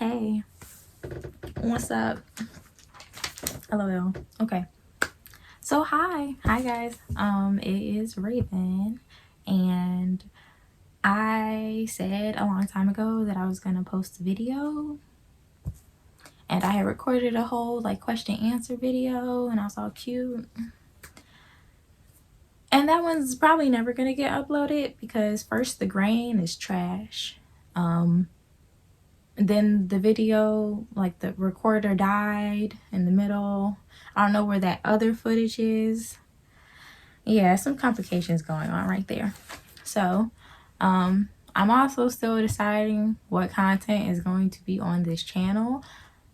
Hey, what's up? LOL. Okay. So hi guys. It is Raven, and I said a long time ago that I was gonna post a video, and I had recorded a whole like question answer video, and I was all cute. And that one's probably never gonna get uploaded because first the grain is trash. Then the video, like the recorder died in the middle. I don't know where that other footage is. Yeah, some complications going on right there. So I'm also still deciding what content is going to be on this channel,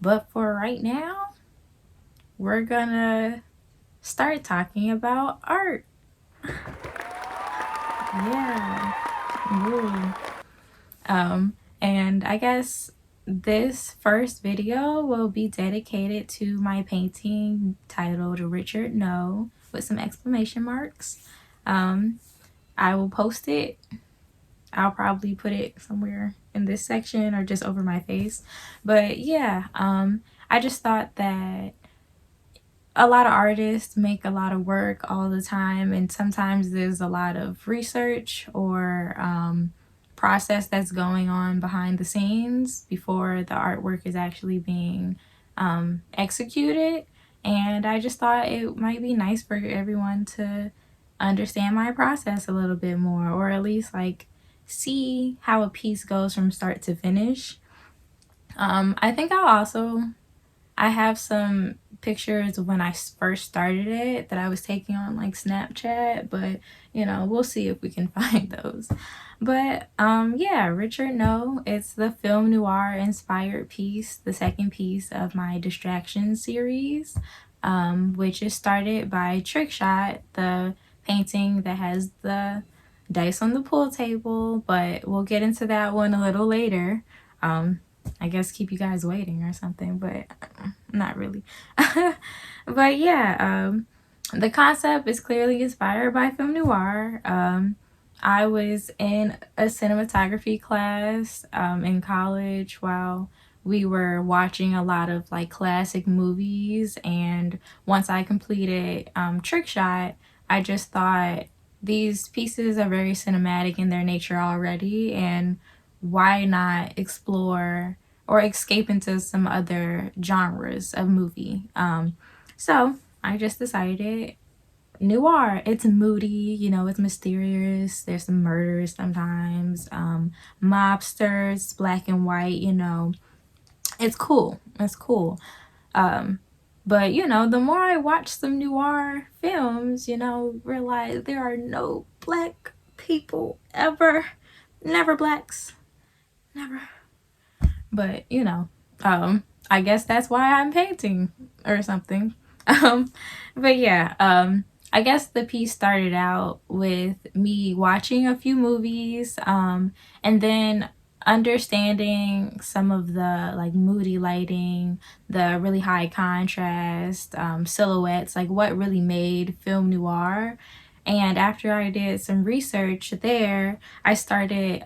but for right now we're gonna start talking about art. Yeah. Ooh. And I guess this first video will be dedicated to my painting titled Richard No with some exclamation marks. I will post it. I'll probably put it somewhere in this section or just over my face. But yeah, I just thought that a lot of artists make a lot of work all the time, and sometimes there's a lot of research or process that's going on behind the scenes before the artwork is actually being executed. And I just thought it might be nice for everyone to understand my process a little bit more, or at least like see how a piece goes from start to finish. I think I have some pictures of when I first started it that I was taking on like Snapchat, but you know, we'll see if we can find those. But yeah, Richard No, it's the film noir inspired piece, the second piece of my distraction series, which is started by Trick Shot, the painting that has the dice on the pool table, but we'll get into that one a little later. I guess keep you guys waiting or something, but not really. But yeah, the concept is clearly inspired by film noir. I was in a cinematography class in college while we were watching a lot of like classic movies, and once I completed Trick Shot, I just thought these pieces are very cinematic in their nature already, and why not explore or escape into some other genres of movie. So I just decided noir. It's moody, you know, it's mysterious. There's some murders sometimes, mobsters, black and white, you know. It's cool. It's cool. But you know, the more I watch some noir films, you know, realize there are no black people ever. Never blacks. Never. But you know, I guess that's why I'm painting or something. But yeah, I guess the piece started out with me watching a few movies, and then understanding some of the like moody lighting, the really high contrast, silhouettes, like what really made film noir. And after I did some research there, I started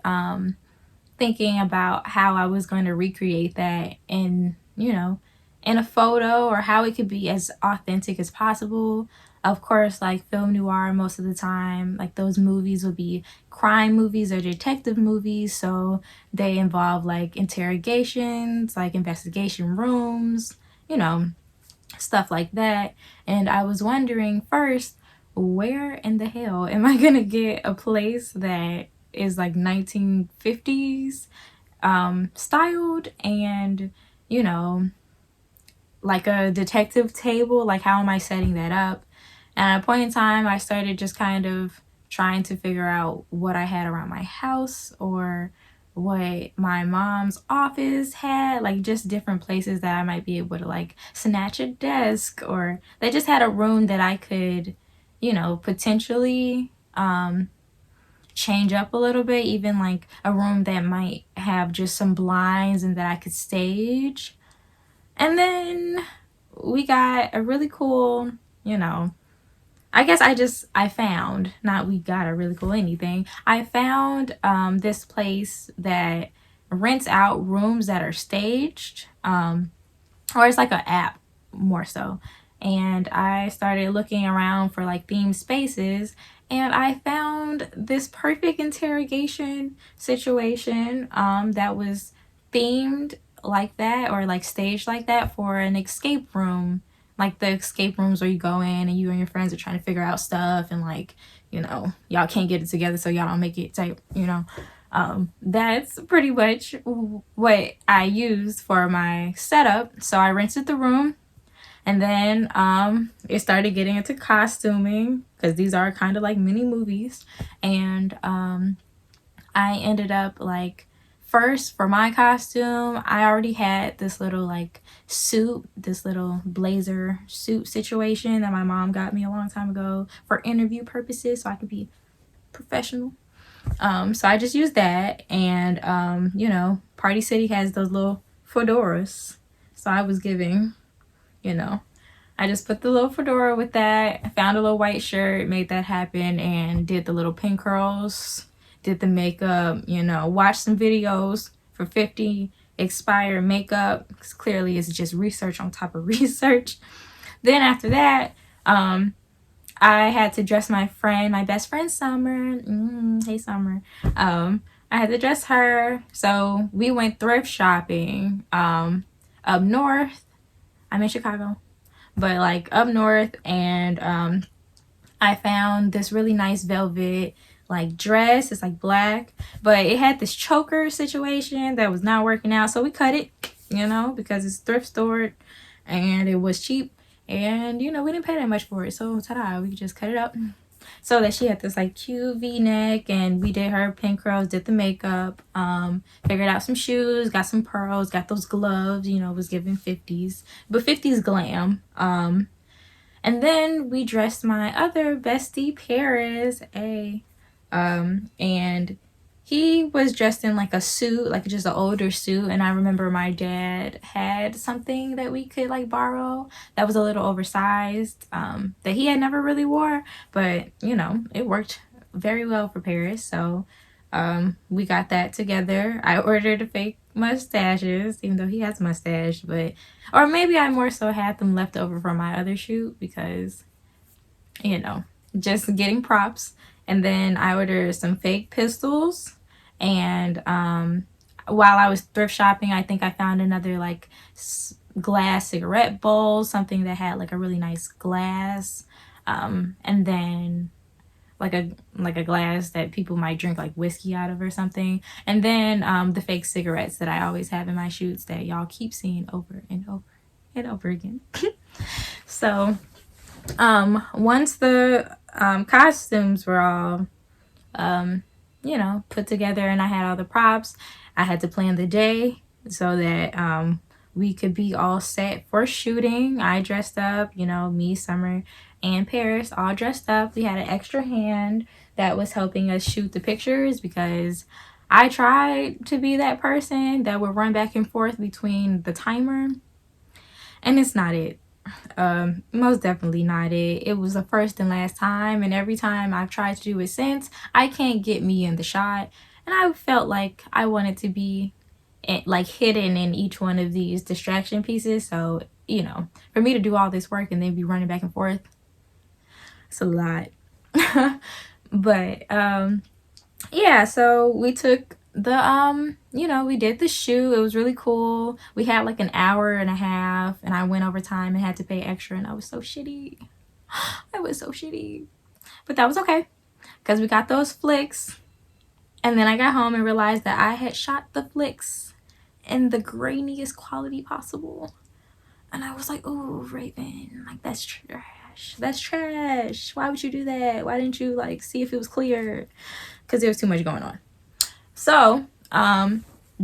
thinking about how I was going to recreate that in, you know, in a photo, or how it could be as authentic as possible. Of course, like film noir, most of the time, like those movies would be crime movies or detective movies. So they involve like interrogations, like investigation rooms, you know, stuff like that. And I was wondering first, where in the hell am I gonna get a place that is like 1950s styled, and you know, like a detective table? Like, how am I setting that up? And at a point in time, I started just kind of trying to figure out what I had around my house, or what my mom's office had, like just different places that I might be able to like snatch a desk, or they just had a room that I could, you know, potentially change up a little bit, even like a room that might have just some blinds and that I could stage. And then we got a really cool, you know, I guess I found, not we got a really cool anything. I found this place that rents out rooms that are staged, or it's like an app more so. And I started looking around for like themed spaces, and I found this perfect interrogation situation that was themed like that, or like staged like that, for an escape room. Like the escape rooms where you go in and you and your friends are trying to figure out stuff, and like, you know, y'all can't get it together so y'all don't make it type, you know. That's pretty much what I used for my setup. So I rented the room, and then it started getting into costuming, because these are kind of like mini movies. And I ended up like, first for my costume, I already had this little like suit, this little blazer suit situation that my mom got me a long time ago for interview purposes, so I could be professional. So I just used that, and you know, Party City has those little fedoras, so I was giving, you know, I just put the little fedora with that. I found a little white shirt, made that happen, and did the little pin curls, did the makeup, you know, watched some videos for 50 expired makeup, because clearly it's just research on top of research. Then after that, I had to dress my friend, my best friend Summer. Hey Summer. I had to dress her, so we went thrift shopping up north. I'm in Chicago, but like up north, and I found this really nice velvet like dress. It's like black, but it had this choker situation that was not working out, so we cut it, you know, because it's thrift stored and it was cheap, and you know, we didn't pay that much for it, so ta-da, we just cut it up. So that she had this like cute v-neck, and we did her pin curls, did the makeup, figured out some shoes, got some pearls, got those gloves, you know, was giving 50s, but 50s glam. And then we dressed my other bestie, Paris, and he was dressed in like a suit, like just an older suit. And I remember my dad had something that we could like borrow that was a little oversized, that he had never really wore, but you know, it worked very well for Paris. So we got that together. I ordered a fake mustaches, even though he has a mustache, but, or maybe I more so had them left over from my other shoot, because, you know, just getting props. And then I ordered some fake pistols, and while I was thrift shopping, I think I found another like glass cigarette bowl, something that had like a really nice glass, and then like a glass that people might drink like whiskey out of or something, and then the fake cigarettes that I always have in my shoots that y'all keep seeing over and over and over again. So once the costumes were all you know, put together, and I had all the props, I had to plan the day so that we could be all set for shooting. I dressed up, you know, me, Summer, and Paris all dressed up. We had an extra hand that was helping us shoot the pictures, because I tried to be that person that would run back and forth between the timer, and it's not it. Most definitely not it. It was the first and last time, and every time I've tried to do it since, I can't get me in the shot, and I felt like I wanted to be like hidden in each one of these distraction pieces. So, you know, for me to do all this work and then be running back and forth, it's a lot. But yeah, so we took the you know, we did the shoot. It was really cool. We had like an hour and a half, and I went over time and had to pay extra, and I was so shitty. I was so shitty, but that was okay, because we got those flicks. And then I got home and realized that I had shot the flicks in the grainiest quality possible, and I was like, oh, Raven, like that's trash, that's trash. Why would you do that? Why didn't you like see if it was clear? Because there was too much going on. So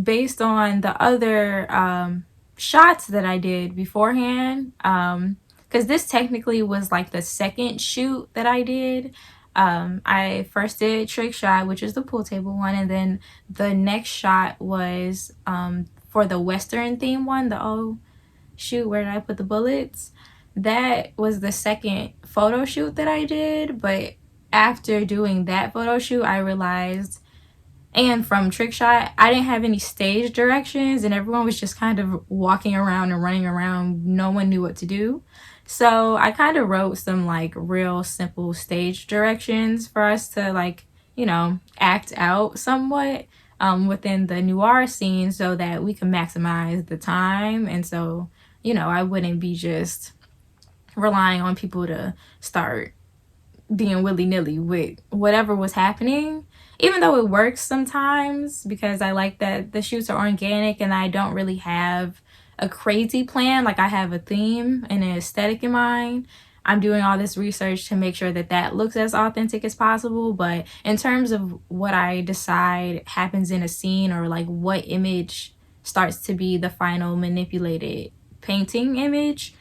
based on the other shots that I did beforehand, because this technically was like the second shoot that I did. I first did trick shot, which is the pool table one, and then the next shot was for the Western theme one, the oh shoot, where did I put the bullets? That was the second photo shoot that I did. But after doing that photo shoot, I realized And from trick shot, I didn't have any stage directions, and everyone was just kind of walking around and running around. No one knew what to do. So I kind of wrote some like real simple stage directions for us to like, you know, act out somewhat within the noir scene so that we can maximize the time. And so, you know, I wouldn't be just relying on people to start being willy-nilly with whatever was happening, even though it works sometimes because I like that the shoots are organic and I don't really have a crazy plan. Like I have a theme and an aesthetic in mind. I'm doing all this research to make sure that that looks as authentic as possible, but in terms of what I decide happens in a scene or like what image starts to be the final manipulated painting image,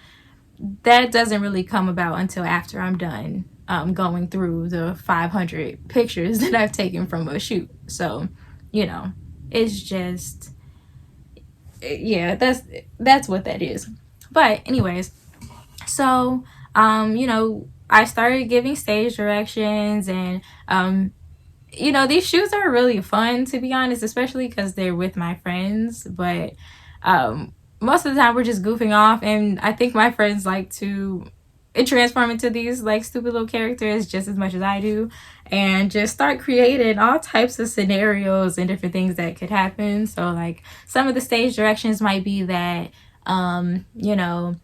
that doesn't really come about until after I'm done going through the 500 pictures that I've taken from a shoot. So, you know, it's just, yeah, that's what that is. But anyways, so you know, I started giving stage directions, and you know, these shoots are really fun, to be honest, especially because they're with my friends. But most of the time we're just goofing off, and I think my friends like to transform into these like stupid little characters just as much as I do, and just start creating all types of scenarios and different things that could happen. So like some of the stage directions might be that you know,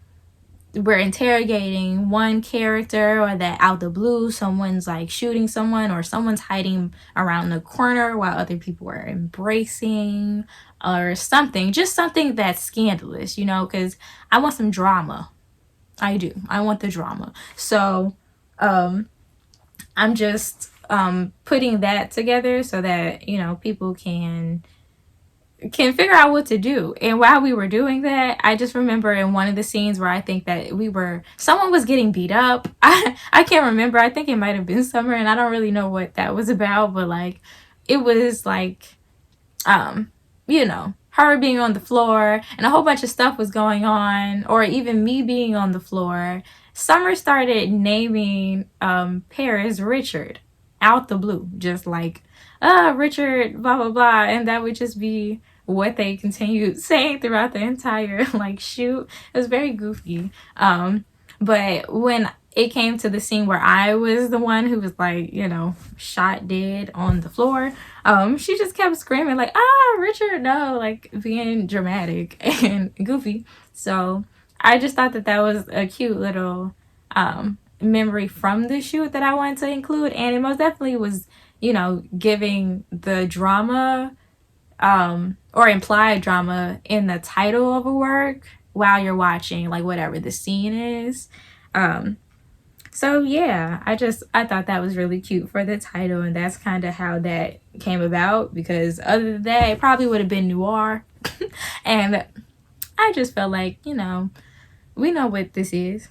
we're interrogating one character, or that out the blue someone's like shooting someone, or someone's hiding around the corner while other people are embracing, or something, just something that's scandalous, you know, because I want some drama. I do. I want the drama. So I'm just putting that together so that, you know, people can figure out what to do. And while we were doing that, I just remember in one of the scenes where I think that someone was getting beat up. I can't remember. I think it might have been Summer, and I don't really know what that was about, but like it was like you know, her being on the floor and a whole bunch of stuff was going on, or even me being on the floor. Summer started naming Paris Richard out the blue, just like Richard blah blah blah, and that would just be what they continued saying throughout the entire like shoot. It was very goofy. But when it came to the scene where I was the one who was like, you know, shot dead on the floor, she just kept screaming like, Richard, no, like being dramatic and goofy. So I just thought that that was a cute little memory from the shoot that I wanted to include, and it most definitely was, you know, giving the drama or implied drama in the title of a work while you're watching like whatever the scene is. So yeah, I thought that was really cute for the title, and that's kind of how that came about, because other than that it probably would have been noir. And I just felt like, you know, we know what this is.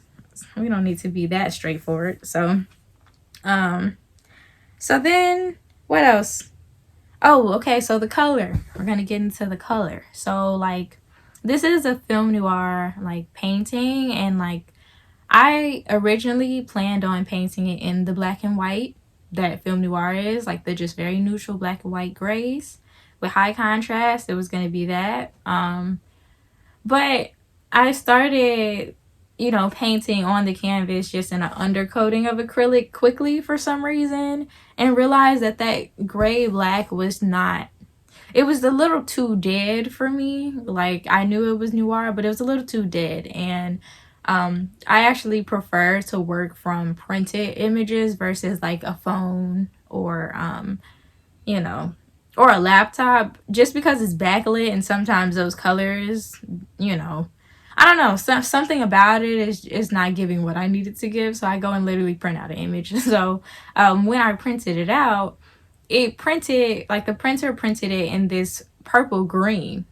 We don't need to be that straightforward. So so then what else? Oh, okay, so the color. We're gonna get into the color. So like this is a film noir like painting, and like I originally planned on painting it in the black and white that film noir is, like the just very neutral black and white grays with high contrast. It was going to be that. But I started, you know, painting on the canvas just in an undercoating of acrylic quickly for some reason, and realized that that gray black was not, it was a little too dead for me. Like I knew it was noir, but it was a little too dead. And I actually prefer to work from printed images versus like a phone or you know, or a laptop, just because it's backlit and sometimes those colors, you know, I don't know, something about it is not giving what I needed to give. So I go and literally print out an image. So when I printed it out, it printed, like the printer printed it in this purple green.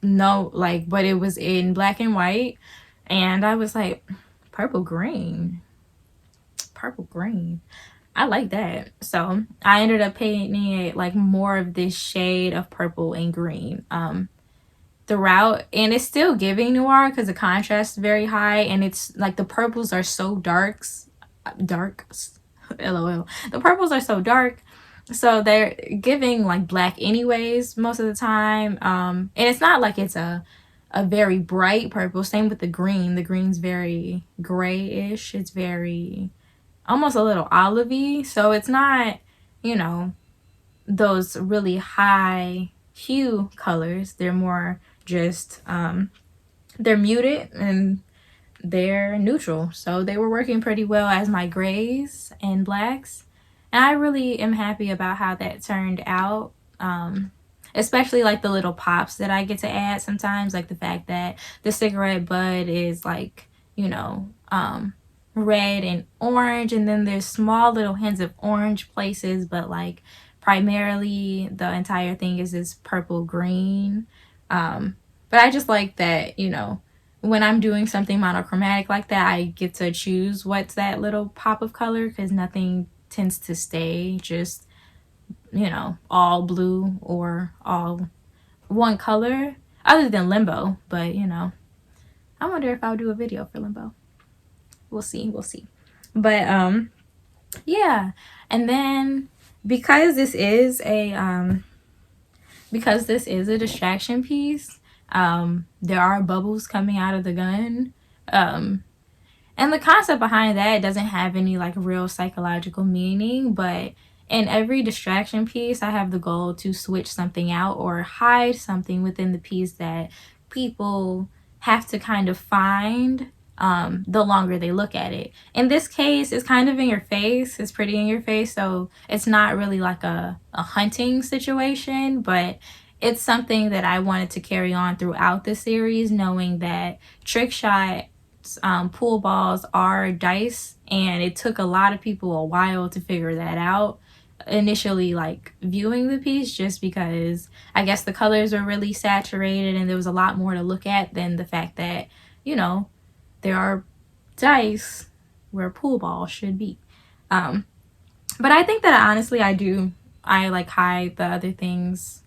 No, like, but it was in black and white. And I was like, purple green. Purple green. I like that. So I ended up painting it like more of this shade of purple and green throughout, and it's still giving noir because the contrast is very high, and it's like the purples are so dark. LOL. The purples are so dark, So they're giving like black anyways most of the time. And it's not like it's a very bright purple. Same with the green. The green's very grayish. It's very almost a little olivey. So it's not, you know, those really high hue colors. They're more just they're muted and they're neutral. So they were working pretty well as my grays and blacks. And I really am happy about how that turned out. Especially like the little pops that I get to add sometimes, like the fact that the cigarette bud is like, you know, red and orange, and then there's small little hints of orange places, but like primarily the entire thing is this purple green. But I just like that, you know, when I'm doing something monochromatic like that, I get to choose what's that little pop of color, because nothing tends to stay just, you know, all blue or all one color other than Limbo. But, you know, I wonder if I'll do a video for Limbo. We'll see. But yeah. And then because this is a distraction piece, there are bubbles coming out of the gun. And the concept behind that doesn't have any like real psychological meaning, but in every distraction piece, I have the goal to switch something out or hide something within the piece that people have to kind of find the longer they look at it. In this case, it's kind of in your face. It's pretty in your face, so it's not really like a hunting situation, but it's something that I wanted to carry on throughout the series, knowing that trick shot pool balls are dice, and it took a lot of people a while to figure that out initially, like viewing the piece, just because I guess the colors are really saturated and there was a lot more to look at than the fact that, you know, there are dice where pool balls should be. But I think that honestly I like hide the other things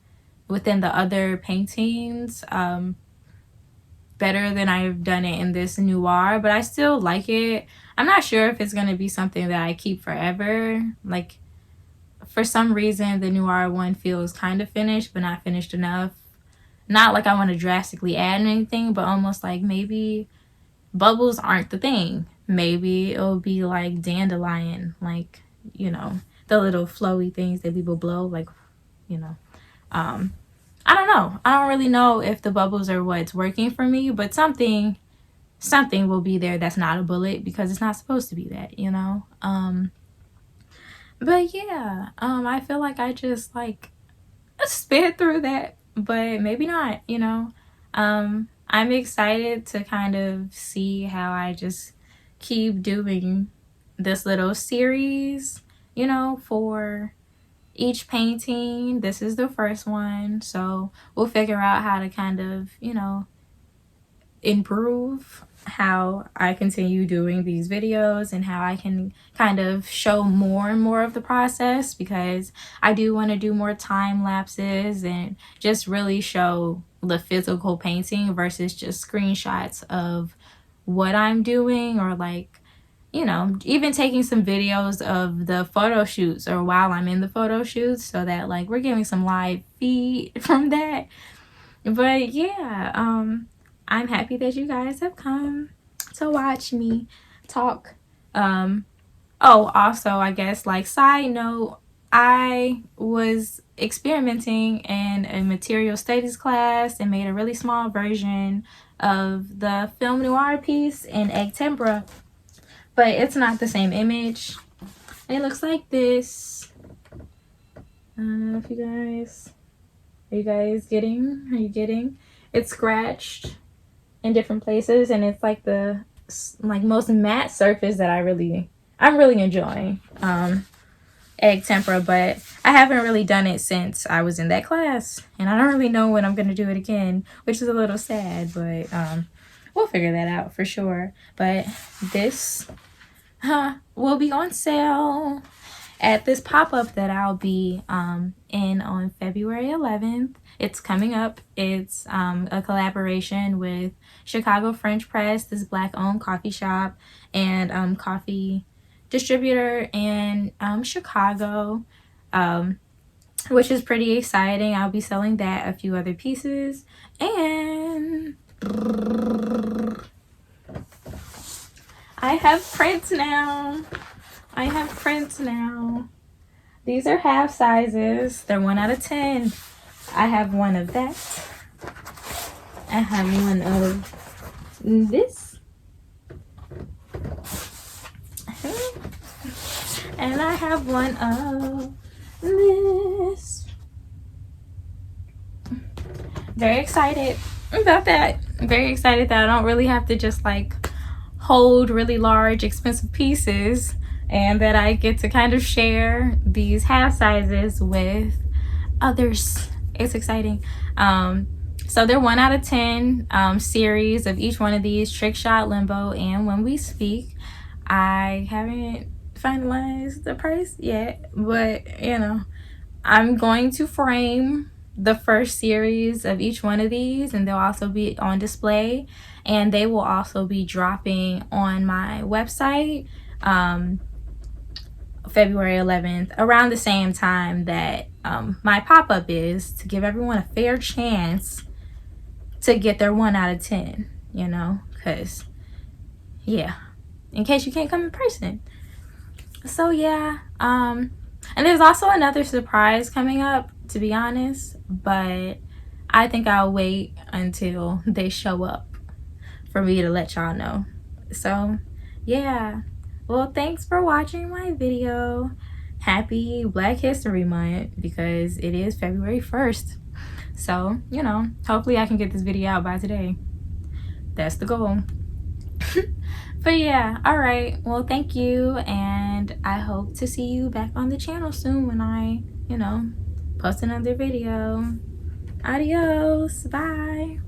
within the other paintings better than I've done it in this noir, but I still like it. I'm not sure if it's going to be something that I keep forever. Like, for some reason, the noir one feels kind of finished, but not finished enough. Not like I want to drastically add anything, but almost like maybe bubbles aren't the thing. Maybe it'll be like dandelion, like, you know, the little flowy things that people blow, like, you know. I don't know. I don't really know if the bubbles are what's working for me, but something will be there that's not a bullet, because it's not supposed to be that, you know. But yeah, I feel like I just like sped through that, but maybe not, you know. I'm excited to kind of see how I just keep doing this little series, you know, for each painting. This is the first one, so we'll figure out how to kind of, you know, improve how I continue doing these videos and how I can kind of show more and more of the process, because I do want to do more time lapses and just really show the physical painting versus just screenshots of what I'm doing, or like, you know, even taking some videos of the photo shoots or while I'm in the photo shoots, so that like we're getting some live feed from that. But yeah, I'm happy that you guys have come to watch me talk. Oh, also, I guess like side note, I was experimenting in a material studies class and made a really small version of the film noir piece in egg tempera, but it's not the same image. It looks like this. I don't know if are you getting? It's scratched in different places, and it's like the like most matte surface that I'm really enjoying egg tempera, but I haven't really done it since I was in that class, and I don't really know when I'm gonna do it again, which is a little sad, but we'll figure that out for sure. But this will be on sale at this pop-up that I'll be in on February 11th. It's coming up. It's a collaboration with Chicago French Press, this Black-owned coffee shop and coffee distributor in Chicago. which is pretty exciting. I'll be selling that, a few other pieces, and I have prints now. These are half sizes. They're 1 out of 10. I have one of that. I have one of this. And I have one of this. Very excited about that. Very excited that I don't really have to just like hold really large expensive pieces, and that I get to kind of share these half sizes with others. It's exciting. So they're 1 out of 10 series of each one of these: Trick Shot, Limbo, and When We Speak. I haven't finalized the price yet, but you know, I'm going to frame the first series of each one of these, and they'll also be on display, and they will also be dropping on my website February 11th, around the same time that my pop-up is, to give everyone a fair chance to get their 1 out of 10, you know, because yeah, in case you can't come in person. So yeah, and there's also another surprise coming up, to be honest, but I think I'll wait until they show up for me to let y'all know. So yeah, well, thanks for watching my video. Happy Black History Month, because it is February 1st. So, you know, hopefully I can get this video out by today. That's the goal. But yeah, all right, well, thank you, and I hope to see you back on the channel soon when I, you know, post another video. Adios, bye.